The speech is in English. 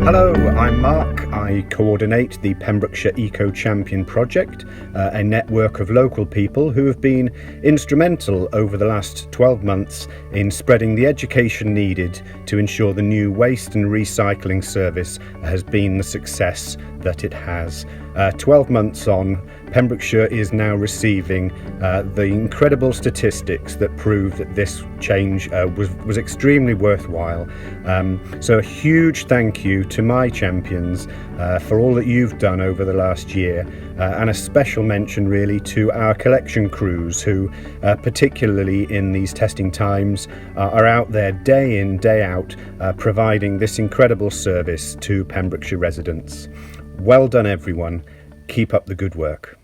Hello, I'm Mark. I coordinate the Pembrokeshire Eco Champion project, a network of local people who have been instrumental over the last 12 months in spreading the education needed to ensure the new waste and recycling service has been the success that it has. 12 months on, Pembrokeshire is now receiving the incredible statistics that prove that this change was extremely worthwhile. So a huge thank you to my champions for all that you've done over the last year, and a special mention really to our collection crews who, particularly in these testing times, are out there day in, day out, providing this incredible service to Pembrokeshire residents. Well done everyone, keep up the good work.